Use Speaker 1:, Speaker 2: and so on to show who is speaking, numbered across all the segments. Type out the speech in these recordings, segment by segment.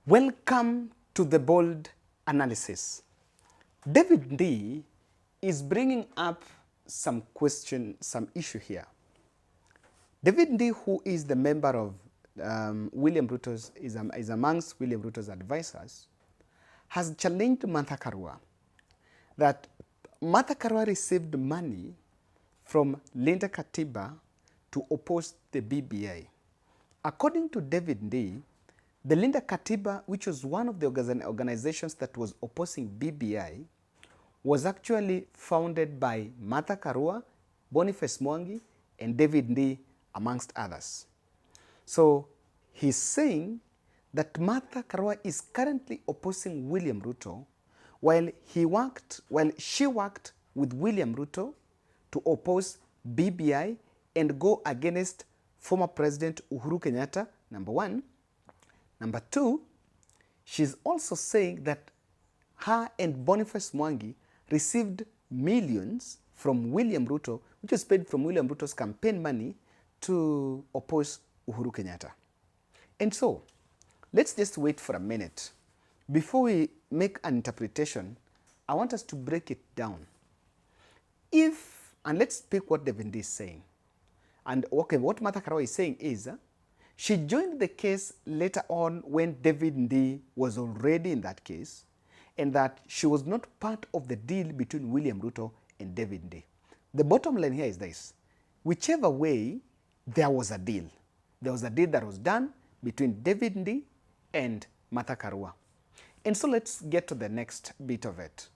Speaker 1: Welcome to the bold analysis. David Ndii is bringing up some issue here. David Ndii, who is the member of William Ruto's, is amongst William Ruto's advisors, has challenged Martha Karua that Martha Karua received money from Linda Katiba to oppose the BBI. According to David Ndii, the Linda Katiba, which was one of the organizations that was opposing BBI, was actually founded by Martha Karua, Boniface Mwangi, and David Ndii, amongst others. So he's saying that Martha Karua is currently opposing William Ruto while she worked with William Ruto to oppose BBI and go against former President Uhuru Kenyatta, number one. Number two, she's also saying that her and Boniface Mwangi received millions from William Ruto, which was paid from William Ruto's campaign money to oppose Uhuru Kenyatta. And so, let's just wait for a minute. Before we make an interpretation, I want us to break it down. And let's pick what David Ndii is saying. And okay, what Martha Karua is saying is, she joined the case later on when David Ndii was already in that case, and that she was not part of the deal between William Ruto and David Ndii. The bottom line here is this: whichever way, there was a deal. There was a deal that was done between David Ndii and Martha Karua. And so let's get to the next bit of it.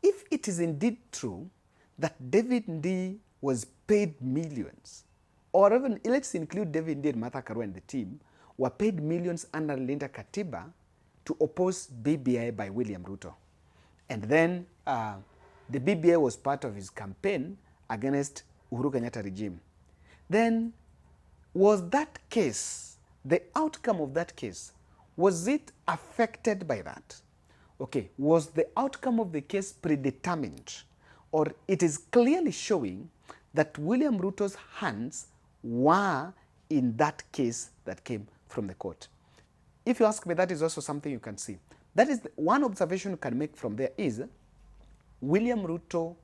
Speaker 1: If it is indeed true that David Ndii was paid millions, or even let's include David Ndii and Martha Karua and the team, were paid millions under Linda Katiba to oppose BBI by William Ruto. And then the BBI was part of his campaign against Uhuru Kenyatta regime. Then was that case, the outcome of that case, was it affected by that? Okay, was the outcome of the case predetermined? Or it is clearly showing that William Ruto's hands were in that case that came from the court. If you ask me, that is also something you can see. That is one observation you can make from there is William Ruto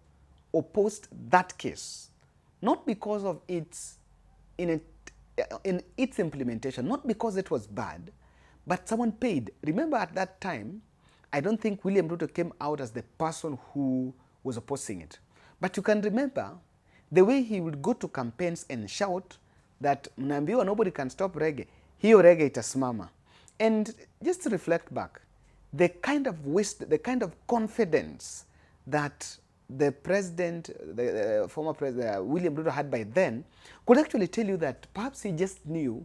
Speaker 1: opposed that case, not because of its implementation, not because it was bad, but someone paid. Remember at that time, I don't think William Ruto came out as the person who was opposing it. But you can remember the way he would go to campaigns and shout that mnaambiwa nobody can stop reggae, hiyo reggae itasimama. And just to reflect back, the kind of wisdom, the kind of confidence that the president, the former president, William Ruto had by then, could actually tell you that perhaps he just knew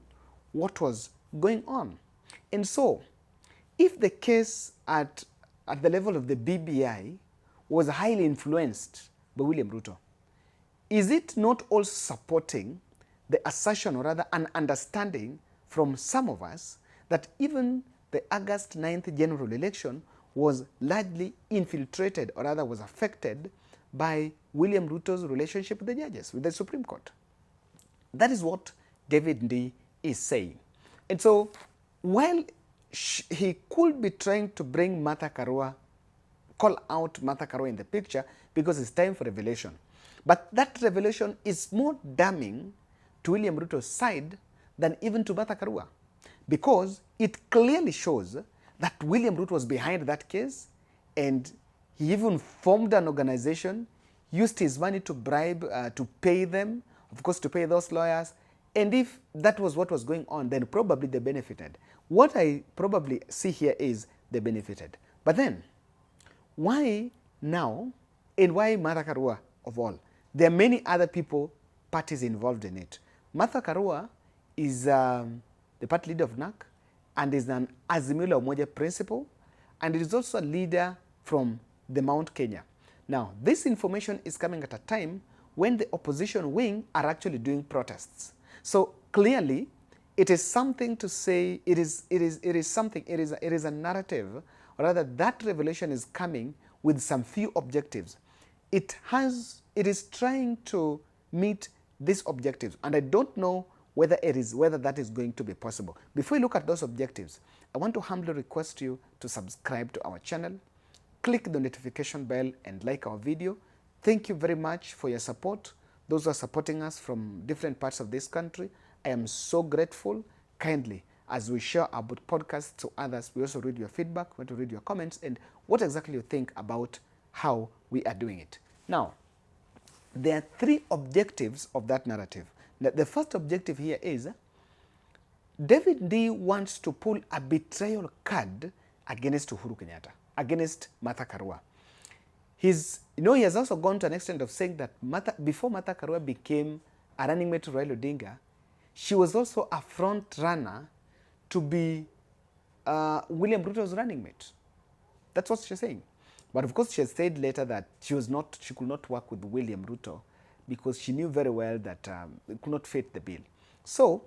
Speaker 1: what was going on. And so, if the case at the level of the BBI was highly influenced by William Ruto, is it not also supporting the assertion, or rather an understanding from some of us, that even the August 9th general election was largely infiltrated, or rather was affected by William Ruto's relationship with the judges, with the Supreme Court? That is what David Ndii is saying. And so, while he could be trying to bring Martha Karua, call out Martha Karua in the picture because it's time for revelation, but that revelation is more damning to William Ruto's side than even to Martha Karua, because it clearly shows that William Ruto was behind that case, and he even formed an organization, used his money to bribe, to pay them, of course to pay those lawyers, and if that was what was going on, then probably they benefited. What I probably see here is they benefited. But then, why now, and why Martha Karua of all? There are many other parties involved in it. Martha Karua is the party leader of NAC and is an Azimio la Umoja principal, and it is also a leader from the Mount Kenya. Now, this information is coming at a time when the opposition wing are actually doing protests. So clearly, it is something to say, it is a narrative, or rather that revelation is coming with some few objectives. It is trying to meet these objectives, and I don't know whether that is going to be possible. Before we look at those objectives, I want to humbly request you to subscribe to our channel, click the notification bell and like our video. Thank you very much for your support. Those who are supporting us from different parts of this country, I am so grateful. Kindly, as we share our podcasts to others, we also read your feedback, we want to read your comments and what exactly you think about how we are doing it. Now, there are three objectives of that narrative. The first objective here is David Ndii wants to pull a betrayal card against Uhuru Kenyatta, against Martha Karua. He has also gone to an extent of saying that before Martha Karua became a running mate to Raila Odinga, she was also a front runner to be William Ruto's running mate. That's what she's saying. But of course, she has said later that she could not work with William Ruto because she knew very well that it could not fit the bill. So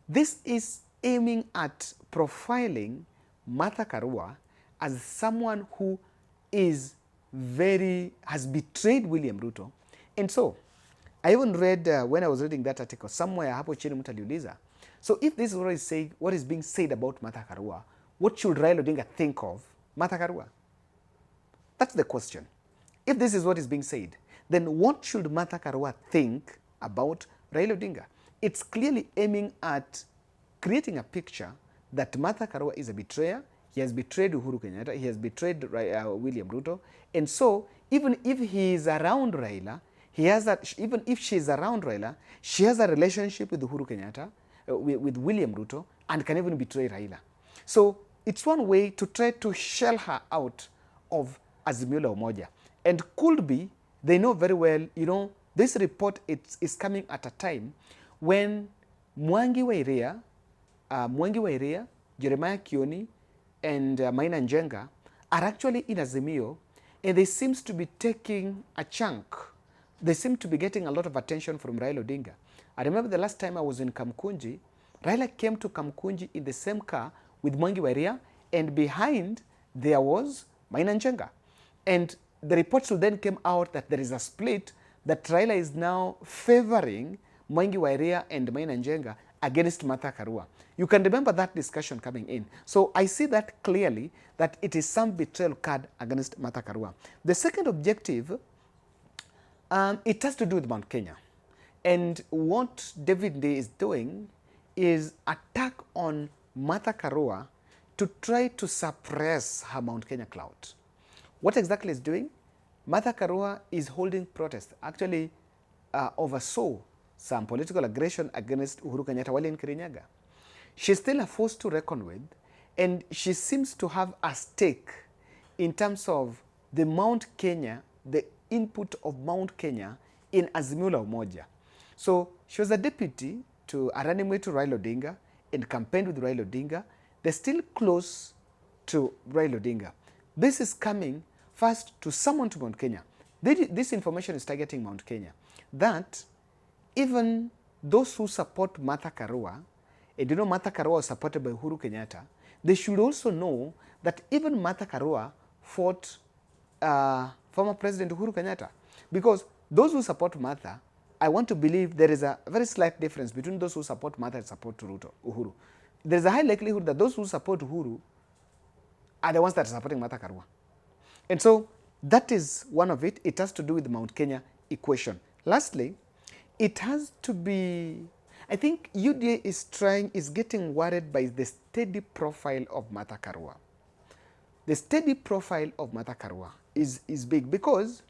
Speaker 1: this is aiming at profiling Martha Karua as someone who has betrayed William Ruto. And so, I even read, when I was reading that article, somewhere hapo chini mtu aliuliza, so if this is what is being said about Martha Karua, what should Raila Odinga think of Martha Karua? That's the question. If this is what is being said, then what should Martha Karua think about Raila Odinga? It's clearly aiming at creating a picture that Martha Karua is a betrayer. He has betrayed Uhuru Kenyatta. He has betrayed William Ruto. And so, even if he is around Raila, even if she is around Raila, she has a relationship with Uhuru Kenyatta, with William Ruto, and can even betray Raila. So, it's one way to try to shell her out of Azimio la Umoja. And could be, they know very well, this report is coming at a time when Mwangi wa Iria, Jeremiah Kioni, and Maina Njenga are actually in Azimio, and they seem to be taking a chunk. They seem to be getting a lot of attention from Raila Odinga. I remember the last time I was in Kamkunji, Raila came to Kamkunji in the same car with Mwangi wa Iria, and behind there was Maina Njenga. And the reports will then came out that there is a split, that Raila is now favoring Mwangi wa Iria and Maina Njenga against Martha Karua. You can remember that discussion coming in. So I see that clearly, that it is some betrayal card against Martha Karua. The second objective, it has to do with Mount Kenya. And what David Ndii is doing is attack on Martha Karua to try to suppress her Mount Kenya clout. What exactly is doing? Martha Karua is holding protests, actually oversaw some political aggression against Uhuru Kenyatta while in Kirinyaga. She's still a force to reckon with, and she seems to have a stake in terms of the Mount Kenya, the input of Mount Kenya in Azimio la Umoja. So she was a deputy to a running mate to Raila Odinga and campaigned with Raila Odinga. They're still close to Raila Odinga. This is coming first to someone to Mount Kenya. This information is targeting Mount Kenya. That even those who support Martha Karua, and Martha Karua was supported by Uhuru Kenyatta, they should also know that even Martha Karua fought former President Uhuru Kenyatta. Because those who support Martha, I want to believe there is a very slight difference between those who support Martha and support Uhuru. There is a high likelihood that those who support Uhuru are the ones that are supporting Martha Karua. And so that is one of it. It has to do with the Mount Kenya equation. Lastly, it has to be, I think UDA is getting worried by the steady profile of Martha Karua. The steady profile of Martha Karua is big because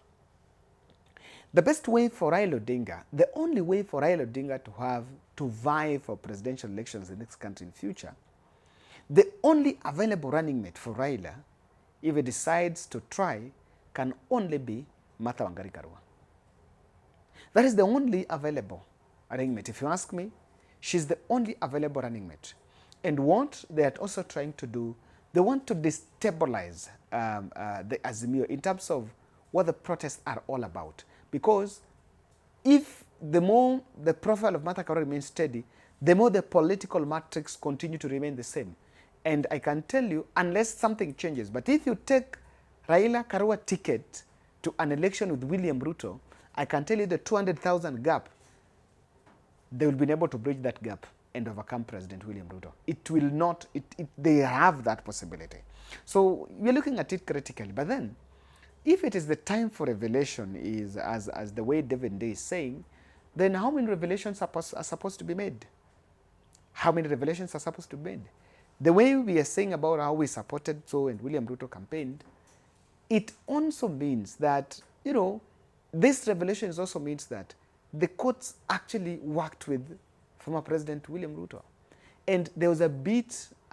Speaker 1: the best way for Raila Odinga, the only way for Raila Odinga to vie for presidential elections in this country in future, the only available running mate for Raila, if he decides to try, can only be Martha Wangari Karua. That is the only available running mate. If you ask me, she's the only available running mate. And what they are also trying to do, they want to destabilize the Azimio in terms of what the protests are all about. Because if the more the profile of Martha Karua remains steady, the more the political matrix continue to remain the same. And I can tell you, unless something changes, but if you take Raila Karua ticket to an election with William Ruto, I can tell you the 200,000 gap, they will be able to bridge that gap. and overcome President William Ruto. It will not, they have that possibility. So we're looking at it critically. But then, if it is the time for revelation, is as the way David Ndii is saying, then how many revelations are supposed to be made? How many revelations are supposed to be made? The way we are saying about how we supported so and William Ruto campaigned, it also means that, you know, this revelation also means that the courts actually worked with former President William Ruto. And there was a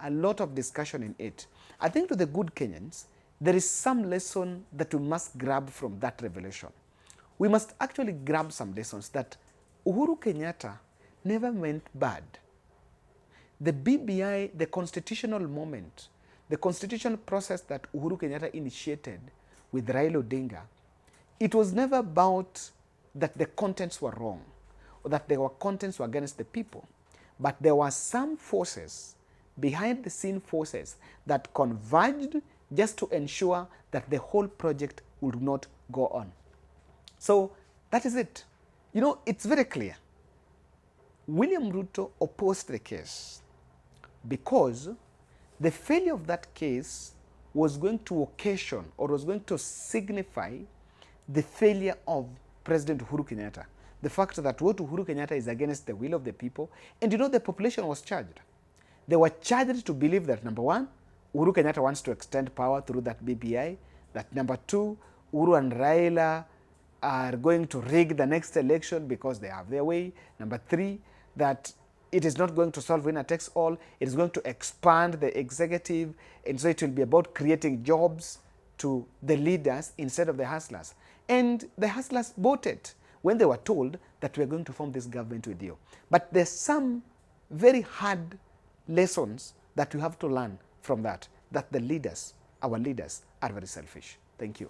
Speaker 1: lot of discussion in it. I think to the good Kenyans, there is some lesson that we must grab from that revelation. We must actually grab some lessons that Uhuru Kenyatta never meant bad. The BBI, the constitutional moment, the constitutional process that Uhuru Kenyatta initiated with Raila Odinga, it was never about that the contents were wrong or that there were contents were against the people. But there were some forces, behind the scene forces, that converged just to ensure that the whole project would not go on. So that is it. You know, it's very clear. William Ruto opposed the case because the failure of that case was going to occasion or was going to signify the failure of President Uhuru Kenyatta. The fact that what Uhuru Kenyatta is against the will of the people. And you know, the population was charged. They were charged to believe that, number one, Uhuru Kenyatta wants to extend power through that BBI. That number two, Uhuru and Raila are going to rig the next election because they have their way. Number three, that it is not going to solve winner takes all. It is going to expand the executive, and so it will be about creating jobs to the leaders instead of the hustlers. And the hustlers bought it when they were told that we are going to form this government with you. But there's some very hard lessons that we have to learn from that the leaders, our leaders, are very selfish. Thank you.